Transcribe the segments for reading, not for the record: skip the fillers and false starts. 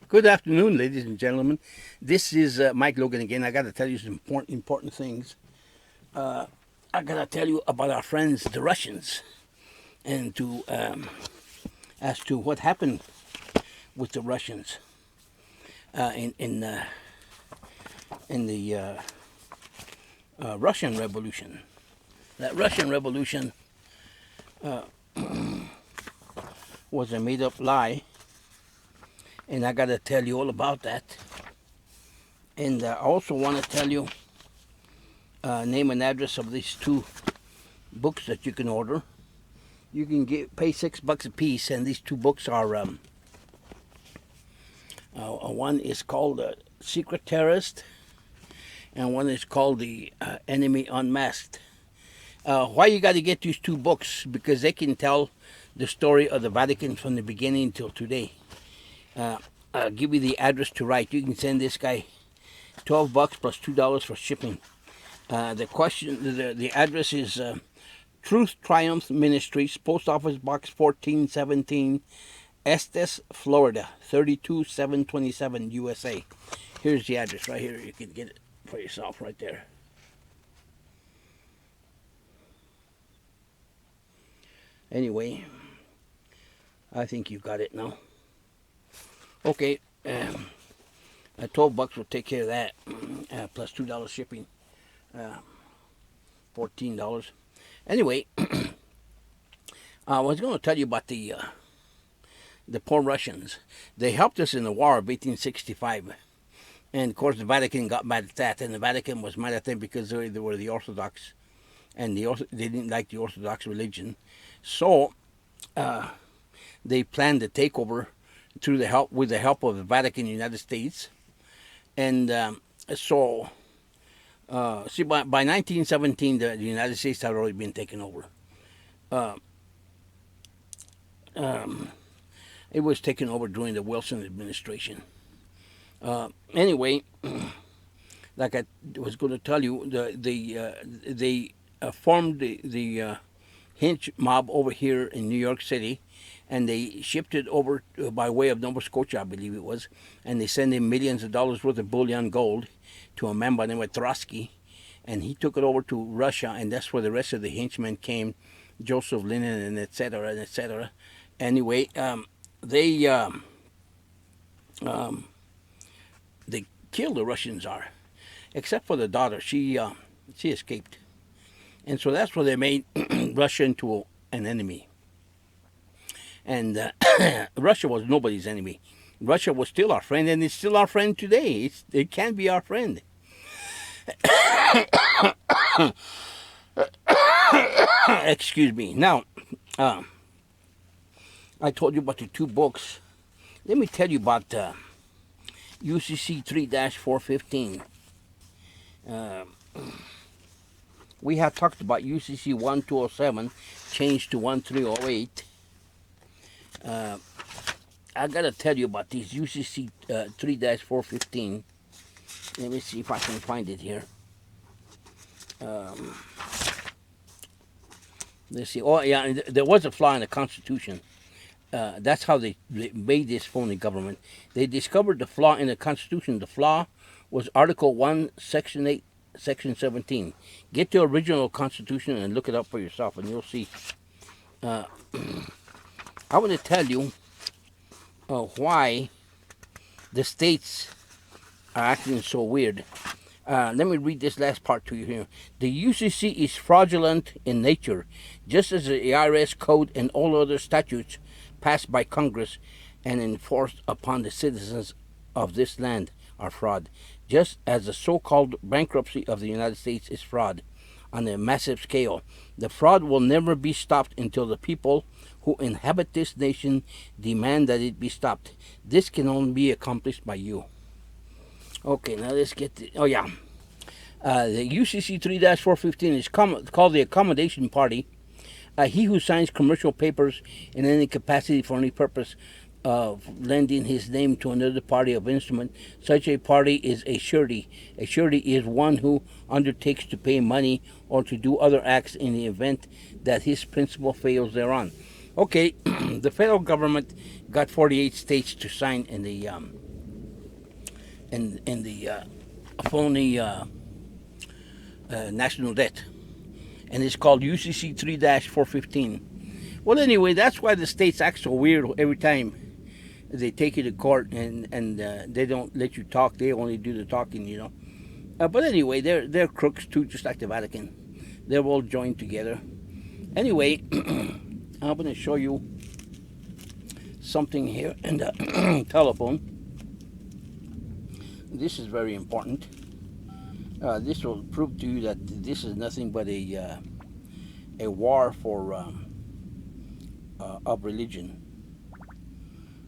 Good afternoon, ladies and gentlemen. This is Mike Logan again. I got to tell you some important things. I got to tell you about our friends, the Russians, and to as to what happened with the Russians in the Russian Revolution. That Russian Revolution was a made-up lie, and I got to tell you all about that. And I also want to tell you name and address of these two books that you can order. You can pay $6 a piece, and these two books are one is called Secret Terrorist, and one is called The Enemy Unmasked. Why you got to get these two books? Because they can tell the story of the Vatican from the beginning till today. I'll give you the address to write. You can send this guy $12 plus $2 for shipping. The address is Truth Triumph Ministries, Post Office Box 1417, Estes, Florida 32727, USA. Here's the address right here. You can get it for yourself right there. Anyway, I think you got it now. Okay, $12 will take care of that, plus $2 shipping, $14. Anyway, I was going to tell you about the poor Russians. They helped us in the War of 1865, and of course the Vatican got mad at that, and the Vatican was mad at them because they were the Orthodox, and they didn't like the Orthodox religion, so they planned to take over with the help of the Vatican, United States, and see, by 1917, the United States had already been taken over. It was taken over during the Wilson administration. Anyway, like I was going to tell you, they formed the Hinch mob over here in New York City, and they shipped it over by way of Nova Scotia, I believe it was, and they sent in millions of dollars worth of bullion gold to a man by the name of Trotsky, and he took it over to Russia, and that's where the rest of the henchmen came, Joseph Lenin and etc. and etc. Anyway, they killed the Russian Tsar, except for the daughter. She escaped, and so that's where they made Russia into an enemy. And Russia was nobody's enemy. Russia was still our friend, and it's still our friend today. It can be our friend. Excuse me. Now, I told you about the two books. Let me tell you about UCC 3-415. We have talked about UCC 1207, changed to 1308. I gotta tell you about these UCC 3-415. Let me see if I can find it here. Let's see. Oh, yeah, there was a flaw in the Constitution. That's how they made this phony government. They discovered the flaw in the Constitution. The flaw was Article 1, Section 8, Section 17. Get the original Constitution and look it up for yourself, and you'll see. I want to tell you why the states are acting so weird. Let me read this last part to you here. The UCC is fraudulent in nature, just as the IRS code and all other statutes passed by Congress and enforced upon the citizens of this land are fraud, just as the so-called bankruptcy of the United States is fraud on a massive scale. The fraud will never be stopped until the people who inhabit this nation demand that it be stopped. This can only be accomplished by you. Okay, now let's get the... Oh, yeah. The UCC 3-415 is called the Accommodation Party. He who signs commercial papers in any capacity for any purpose of lending his name to another party of instrument, such a party is a surety. A surety is one who undertakes to pay money or to do other acts in the event that his principal fails thereon. Okay, the federal government got 48 states to sign in the in the phony national debt, and it's called UCC 3-415. Well, anyway, that's why the states act so weird every time they take you to court, and they don't let you talk. They only do the talking, you know. But anyway, they're crooks too, just like the Vatican. They're all joined together. Anyway, I'm going to show you something here in the telephone. This is very important. This will prove to you that this is nothing but a war for of religion.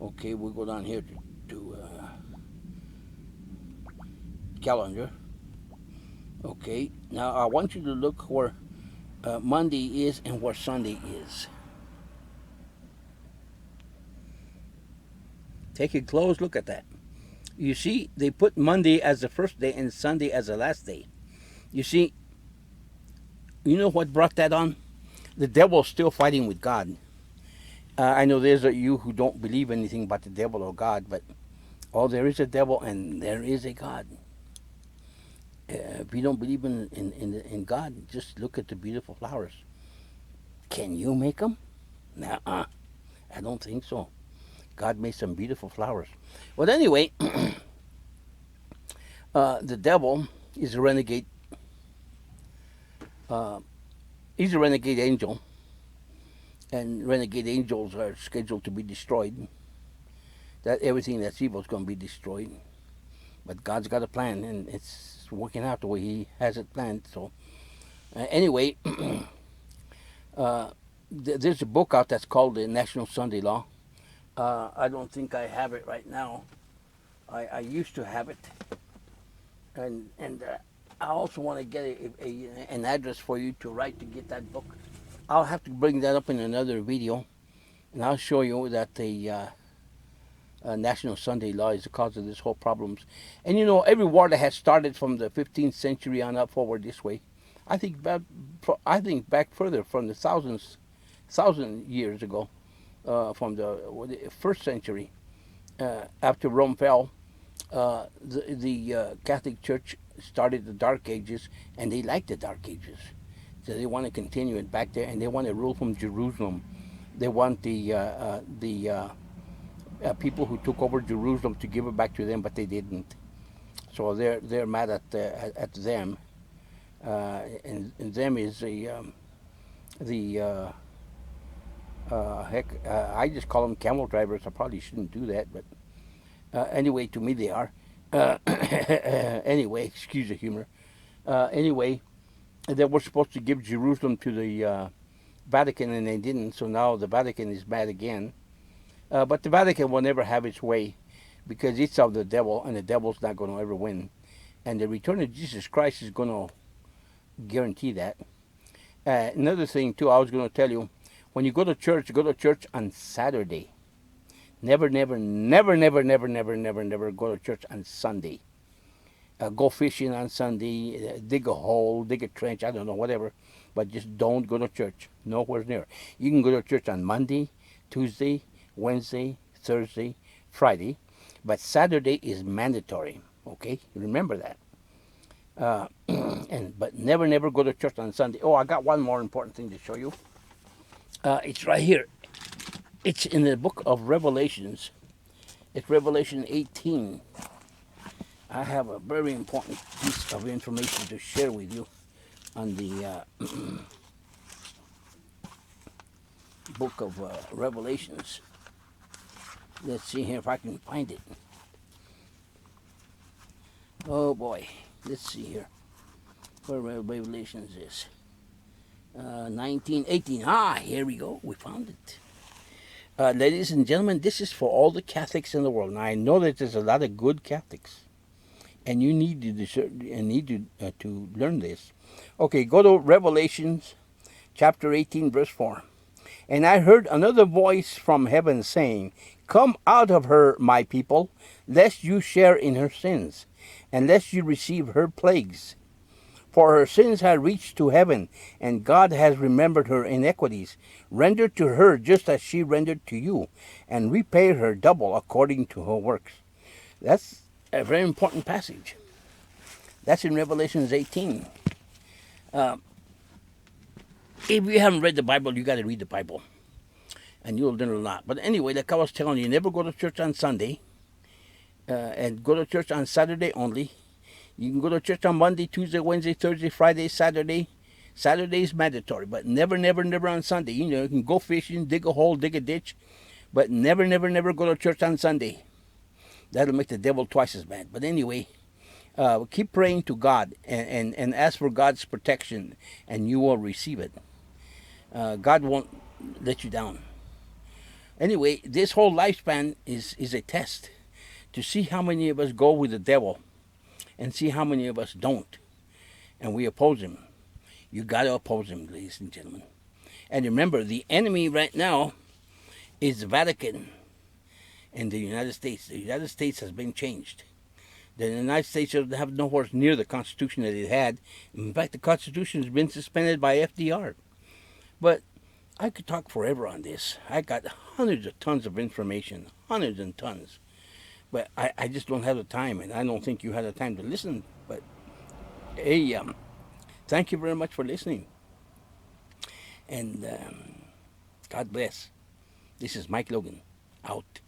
Okay, we'll go down here to calendar. Okay, now I want you to look where Monday is and where Sunday is. Take a close look at that. You see, they put Monday as the first day and Sunday as the last day. You see, you know what brought that on? The devil's still fighting with God. I know there's you who don't believe anything about the devil or God, but there is a devil and there is a God. If you don't believe in God, just look at the beautiful flowers. Can you make them? Nuh-uh. I don't think so. God made some beautiful flowers. Well, anyway, the devil is a renegade. He's a renegade angel, and renegade angels are scheduled to be destroyed. That everything that's evil is going to be destroyed. But God's got a plan, and it's working out the way He has it planned. So, anyway, there's a book out that's called the National Sunday Law. I don't think I have it right now. I used to have it, and I also want to get an address for you to write to get that book. I'll have to bring that up in another video, and I'll show you that the National Sunday Law is the cause of this whole problems. And you know, every war that has started from the 15th century on up forward this way, I think back further from the thousand years ago, from the first century, after Rome fell, the Catholic Church started the Dark Ages, and they liked the Dark Ages. So they want to continue it back there, and they want to rule from Jerusalem. They want the people who took over Jerusalem to give it back to them, but they didn't. So they're mad at them, and them is I just call them camel drivers. I probably shouldn't do that, but anyway, to me they are. Anyway, excuse the humor. Anyway, they were supposed to give Jerusalem to the Vatican, and they didn't. So now the Vatican is mad again. But the Vatican will never have its way, because it's of the devil, and the devil's not going to ever win. And the return of Jesus Christ is going to guarantee that. Another thing, too, I was going to tell you, when you go to church on Saturday. Never go to church on Sunday. Go fishing on Sunday, dig a hole, dig a trench, I don't know, whatever. But just don't go to church, nowhere near. You can go to church on Monday, Tuesday, Wednesday, Thursday, Friday. But Saturday is mandatory, okay? Remember that. But never go to church on Sunday. Oh, I got one more important thing to show you. It's right here. It's in the book of Revelations. It's Revelation 18. I have a very important piece of information to share with you on the book of Revelations. Let's see here if I can find it. Oh boy, let's see here where Revelations is. 1918. Here we go. We found it. Ladies and gentlemen, this is for all the Catholics in the world. Now, I know that there's a lot of good Catholics, and you need to learn this. Okay, go to Revelations chapter 18, verse 4. And I heard another voice from heaven saying, "Come out of her, my people, lest you share in her sins, and lest you receive her plagues. For her sins have reached to heaven, and God has remembered her iniquities. Render to her just as she rendered to you, and repay her double according to her works." That's a very important passage. That's in Revelations 18. If you haven't read the Bible, you got to read the Bible, and you'll learn a lot. But anyway, like I was telling you, never go to church on Sunday, and go to church on Saturday only. You can go to church on Monday, Tuesday, Wednesday, Thursday, Friday, Saturday. Saturday is mandatory, but never, never, never on Sunday. You can go fishing, dig a hole, dig a ditch, but never, never, never go to church on Sunday. That'll make the devil twice as mad. But anyway, keep praying to God and ask for God's protection, and you will receive it. God won't let you down. Anyway, this whole lifespan is a test to see how many of us go with the devil and see how many of us don't. And we oppose him. You got to oppose him, ladies and gentlemen. And remember, the enemy right now is the Vatican and the United States. The United States has been changed. The United States doesn't have nowhere near the Constitution that it had. In fact, the Constitution has been suspended by FDR. But I could talk forever on this. I got hundreds of tons of information, hundreds and tons. But I just don't have the time, and I don't think you have the time to listen. But hey, thank you very much for listening. And God bless. This is Mike Logan, out.